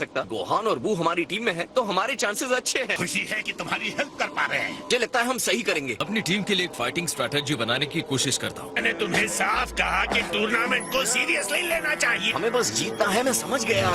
सकता। गोहान और बू हमारी टीम में है तो हमारे चांसेस अच्छे हैं। खुशी है कि तुम्हारी हेल्प कर पा रहे हैं। मुझे लगता है हम सही करेंगे। अपनी टीम के लिए एक फाइटिंग स्ट्रैटेजी बनाने की कोशिश करता हूँ। मैंने तुम्हें साफ कहा कि टूर्नामेंट को सीरियसली लेना चाहिए। हमें बस जीतना है, मैं समझ गया।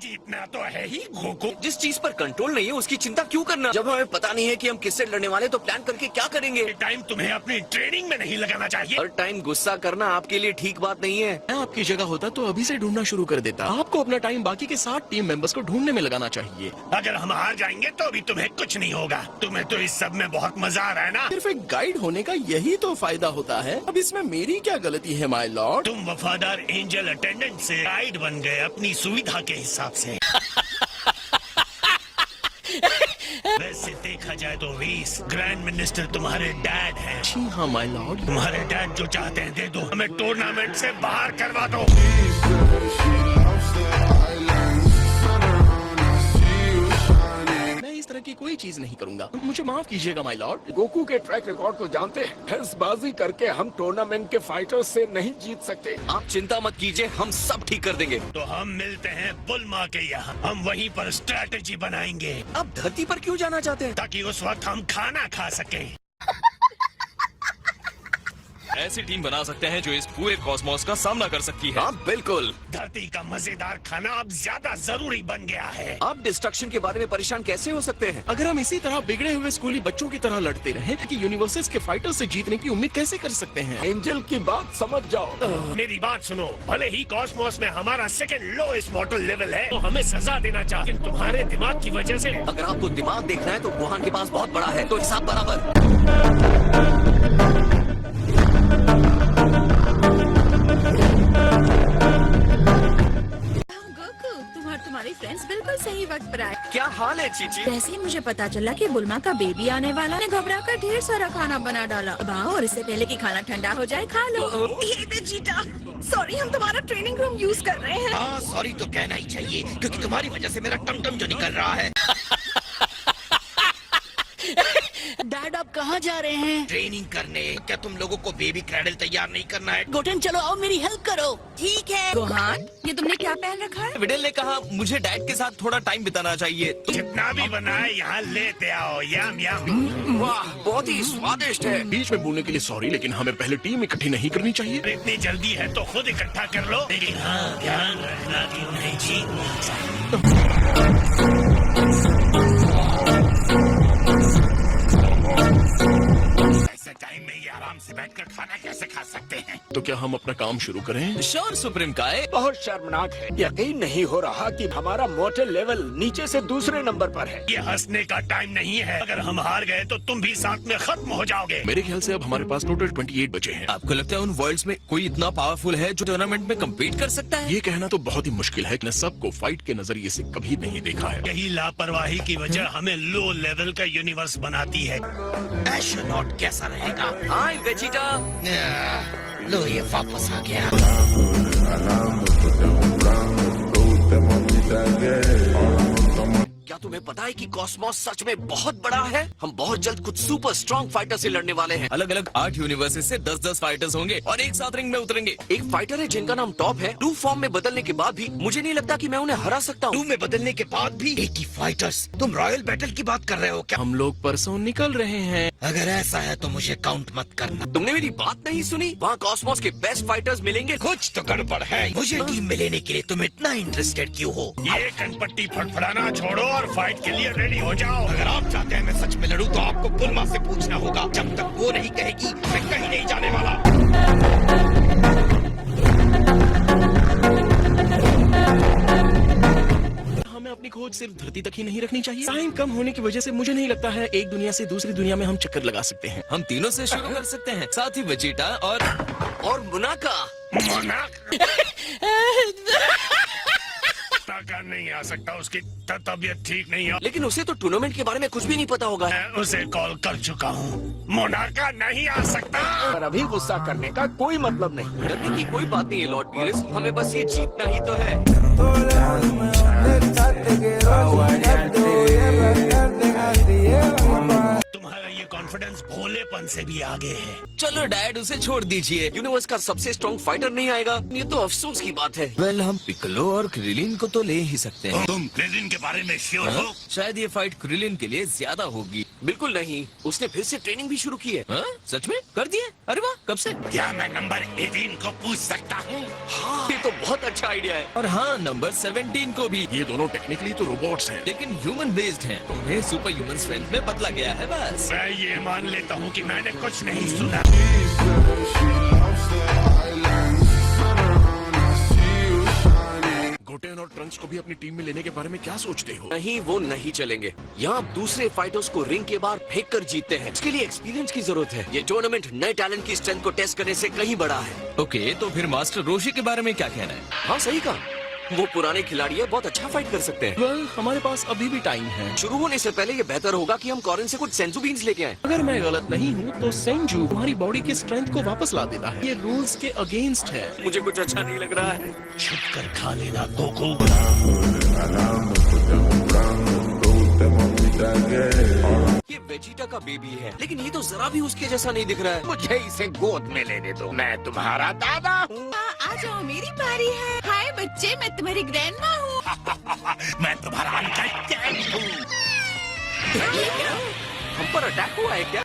जीतना तो है ही गोकू। जिस चीज पर कंट्रोल नहीं है उसकी चिंता क्यों करना। जब हमें पता नहीं है कि हम किससे लड़ने वाले तो प्लान करके क्या करेंगे। टाइम तुम्हें अपनी ट्रेनिंग में नहीं लगाना चाहिए। हर टाइम गुस्सा करना आपके लिए ठीक बात नहीं है। मैं आपकी जगह होता तो अभी से ढूंढना शुरू कर देता। आपको अपना टाइम बाकी के 7 टीम मेंबर्स को ढूंढने में लगाना चाहिए। अगर हम हार जाएंगे तो भी तुम्हें कुछ नहीं होगा। तुम्हें तो इस सब में बहुत मजा आ रहा है ना। सिर्फ एक गाइड होने का यही तो फायदा होता है। अब इसमें मेरी क्या गलती है माय लॉर्ड। तुम वफादार एंजल अटेंडेंट से गाइड बन गए अपनी सुविधा के हिसाब से। वैसे देखा जाए तो वीस ग्रैंड मिनिस्टर तुम्हारे डैड हैं। जी हाँ माय लॉर्ड। तुम्हारे डैड जो चाहते हैं दे दो। हमें टूर्नामेंट से बाहर करवा दो। मैं इस तरह की कोई चीज नहीं करूंगा। मुझे माफ कीजिएगा माय लॉर्ड। गोकू के ट्रैक रिकॉर्ड को जानते हैं। हंसबाजी करके हम टूर्नामेंट के फाइटर्स से नहीं जीत सकते। आप चिंता मत कीजिए, हम सब ठीक कर देंगे। तो हम मिलते हैं बुलमा के यहाँ। हम वहीं पर स्ट्रैटेजी बनाएंगे। आप धरती पर क्यों जाना चाहते हैं? ताकि उस वक्त हम खाना खा सकें। ऐसी टीम बना सकते हैं जो इस पूरे कॉस्मोस का सामना कर सकती है। हाँ बिल्कुल। धरती का मजेदार खाना अब ज्यादा जरूरी बन गया है। आप डिस्ट्रक्शन के बारे में परेशान कैसे हो सकते हैं? अगर हम इसी तरह बिगड़े हुए स्कूली बच्चों की तरह लड़ते रहे कि यूनिवर्सेस के फाइटर से जीतने की उम्मीद कैसे कर सकते हैं। एंजल की बात समझ जाओ। मेरी बात सुनो। भले ही कॉस्मोस में हमारा सेकंड लोएस्ट मॉर्टल लेवल है तो हमें सजा देना चाहिए। लेकिन तुम्हारे दिमाग की वजह से। अगर आपको दिमाग देखना है तो गुहान के पास बहुत बड़ा है, तो हिसाब बराबर। तुम्हारे फ्रेंड्स बिल्कुल सही वक्त पर आए। क्या हाल है चीची? जैसे ही मुझे पता चला कि बुलमा का बेबी आने वाला है, घबरा कर ढेर सारा खाना बना डाला। अब आओ और इससे पहले कि खाना ठंडा हो जाए खा लो। ये दे जीटा। सॉरी, हम तुम्हारा ट्रेनिंग रूम यूज कर रहे हैं। हाँ सॉरी तो कहना ही चाहिए क्योंकि तुम्हारी वजह से मेरा टमटम जो निकल रहा है। डैड आप कहाँ जा रहे हैं? ट्रेनिंग करने। क्या तुम लोगों को बेबी क्रैडल तैयार नहीं करना है? गोटेन चलो आओ मेरी हेल्प करो। ठीक है। गोहान, ये तुमने क्या पहन रखा है? विडेल ने कहा मुझे डैड के साथ थोड़ा टाइम बिताना चाहिए। जितना भी बना है यहाँ लेते आओ। यम यम। वाह, बहुत ही स्वादिष्ट है। बीच में बोलने के लिए सॉरी, लेकिन हमें पहले टीम इकट्ठी नहीं करनी चाहिए। इतनी जल्दी है तो खुद इकट्ठा कर लो। लेकिन हाँ ध्यान रखना कि उन्हें जीतना चाहिए। ऐसे टाइम में ये आराम से बैठकर खाना कैसे खा सकते हैं? तो क्या हम अपना काम शुरू करें? श्योर सुप्रीम काय। बहुत शर्मनाक है। यकीन नहीं हो रहा कि हमारा मोर्टल लेवल नीचे से दूसरे नंबर पर है। ये हंसने का टाइम नहीं है। अगर हम हार गए तो तुम भी साथ में खत्म हो जाओगे। मेरे ख्याल से अब हमारे पास टोटल 28 बचे हैं। आपको लगता है उन वर्ल्ड्स में कोई इतना पावरफुल है जो टूर्नामेंट में कम्पीट कर सकता है? ये कहना तो बहुत ही मुश्किल है। मैंने सबको फाइट के नजरिए से कभी नहीं देखा है। यही लापरवाही की वजह हमें लो लेवल का यूनिवर्स बनाती है। एस्ट्रोनॉट कैसा रहेगा? हाय वेजिटा। लो ये वापस आ गया। क्या तुम्हें पता है कि कॉस्मोस सच में बहुत बड़ा है? हम बहुत जल्द कुछ सुपर स्ट्रॉन्ग फाइटर से लड़ने वाले हैं। अलग अलग 8 यूनिवर्सेस से 10-10 फाइटर्स होंगे और एक साथ रिंग में उतरेंगे। एक फाइटर है जिनका नाम टॉप है। 2 फॉर्म में बदलने के बाद भी मुझे नहीं लगता कि मैं उन्हें हरा सकता हूँ। 2 में बदलने के बाद भी 80 फाइटर्स। तुम रॉयल बैटल की बात कर रहे हो क्या? हम लोग परसों निकल रहे हैं। अगर ऐसा है तो मुझे काउंट मत करना। तुमने मेरी बात नहीं सुनी? वहाँ कॉस्मोस के बेस्ट फाइटर्स मिलेंगे। कुछ तो गड़बड़ है। मुझे टीम में लेने के लिए तुम इतना इंटरेस्टेड क्यों हो? ये कनपट्टी फटफड़ाना छोड़ो और फाइट के लिए रेडी हो जाओ। अगर आप चाहते हैं मैं सच में लड़ूं तो आपको बुलमा से पूछना होगा। जब तक वो नहीं कहेगी मैं कहीं नहीं जाने वाला। हमें अपनी खोज सिर्फ धरती तक ही नहीं रखनी चाहिए। टाइम कम होने की वजह से मुझे नहीं लगता है एक दुनिया से दूसरी दुनिया में हम चक्कर लगा सकते हैं। हम तीनों से शुरू कर सकते हैं, साथ ही वेजिटा और मुनाका। ताका नहीं आ सकता। उसकी तबीयत ठीक नहीं है। लेकिन उसे तो टूर्नामेंट के बारे में कुछ भी नहीं पता होगा। मैं उसे कॉल कर चुका हूँ। मोनाका नहीं आ सकता। पर अभी गुस्सा करने का कोई मतलब नहीं। डरने की कोई बात नहीं है लॉर्ड पीरिस, हमें बस ये जीतना ही तो है। तुम्हारा ये कॉन्फिडेंस भोलेपन से भी आगे है। चलो डैड, उसे छोड़ दीजिए। यूनिवर्स का सबसे स्ट्रॉन्ग फाइटर नहीं आएगा, ये तो अफसोस की बात है। वेल, हम पिकलो और क्रिलिन को तो ले ही सकते हैं। तुम क्रिलिन के बारे में श्योर हो? शायद ये फाइट क्रिलिन के लिए ज्यादा होगी। बिल्कुल नहीं, उसने फिर से ट्रेनिंग भी शुरू की है। हाँ? सच में कर दिए? अरे वाह, कब से? क्या मैं नंबर 18 को पूछ सकता हूँ? हाँ, ये तो बहुत अच्छा आइडिया है। और हाँ, नंबर 17 को भी। ये दोनों टेक्निकली तो रोबोट्स हैं। लेकिन ह्यूमन बेस्ड हैं। उन्हें सुपर ह्यूमन स्ट्रेंथ में बदला गया है बस। मैं ये मान लेता हूँ कि मैंने कुछ नहीं सुना। गोटेन और ट्रंक्स को भी अपनी टीम में लेने के बारे में क्या सोचते हो? नहीं, वो नहीं चलेंगे। यहाँ आप दूसरे फाइटर्स को रिंग के बाहर फेंक कर जीतते हैं। इसके लिए एक्सपीरियंस की जरूरत है। ये टूर्नामेंट नए टैलेंट की स्ट्रेंथ को टेस्ट करने से कहीं बड़ा है। ओके, तो फिर मास्टर रोशी के बारे में क्या कहना है? हाँ, सही कहा। वो पुराने खिलाड़ी है, बहुत अच्छा फाइट कर सकते हैं। वेल, हमारे पास अभी भी टाइम है। शुरू होने से पहले ये बेहतर होगा कि हम कॉरिन से कुछ सेंसू बीन्स लेके आए। अगर मैं गलत नहीं हूँ तो सेंजू हमारी बॉडी की स्ट्रेंथ को वापस ला देता है। ये रूल्स के अगेंस्ट है। मुझे कुछ अच्छा नहीं लग रहा है। छुप कर खा लेना गोकू। ये वेजिटा का बेबी है, लेकिन ये तो जरा भी उसके जैसा नहीं दिख रहा है। मुझे इसे गोद में लेने दो, मैं तुम्हारा दादा हूँ। आ जाओ, मेरी बारी है। हाय बच्चे, मैं तुम्हारी ग्रैंडमा हूँ। मैं तुम्हारा अंकल डैड हूँ। हम पर अटैक हुआ है क्या?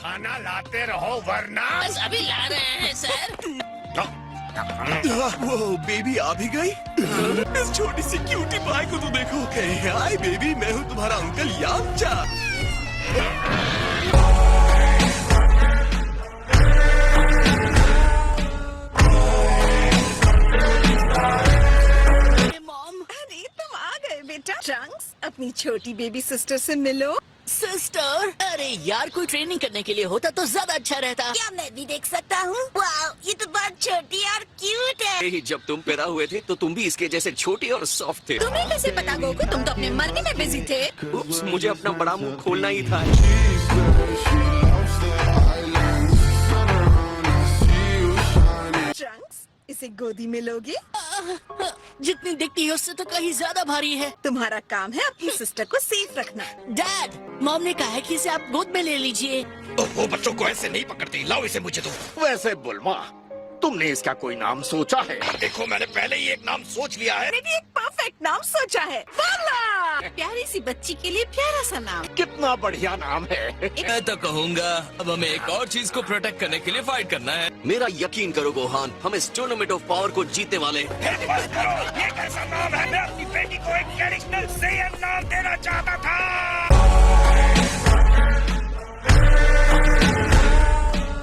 खाना लाते रहो वरना। अभी ला रहे हैं सर। वो बेबी आ भी गई। इस छोटी सी क्यूटी पाई को तो देखो। हाय बेबी, मैं हूँ तुम्हारा अंकल यामचा। मॉम, अरे तुम आ गए बेटा। ट्रंक्स, अपनी छोटी बेबी सिस्टर से मिलो। सिस्टर, अरे यार, कोई ट्रेनिंग करने के लिए होता तो ज्यादा अच्छा रहता। क्या मैं भी देख सकता हूँ? वाओ, ये तो बहुत छोटी और क्यूट है। यही जब तुम पैदा हुए थे तो तुम भी इसके जैसे छोटे और सॉफ्ट थे। तुम्हें कैसे पता गोकू? तुम तो अपने मरने में बिजी थे। उप्स, मुझे अपना बड़ा मुंह खोलना ही था। ट्रंक्स, इसे गोदी में लोगे? जितनी दिखती है उससे तो कहीं ज्यादा भारी है। तुम्हारा काम है अपनी सिस्टर को सेफ रखना। डैड, मॉम ने कहा है कि इसे आप गोद में ले लीजिए। वो बच्चों को ऐसे नहीं पकड़ती। लाओ इसे मुझे दो। वैसे बुल्मा, तुमने इसका कोई नाम सोचा है? देखो, मैंने पहले ही एक नाम सोच लिया है। मैंने भी एक परफेक्ट नाम सोचा है, बाला। प्यारी सी बच्ची के लिए प्यारा सा नाम। कितना बढ़िया नाम है। मैं तो कहूँगा अब हमें एक और चीज को प्रोटेक्ट करने के लिए फाइट करना है। मेरा यकीन करो गोहान, हम इस टूर्नामेंट ऑफ पावर को जीतने वाले हैं। बस करो, ये कैसा नाम है? मैं अपनी बेटी को एक ट्रेडिशनल सेयन नाम देना चाहता था।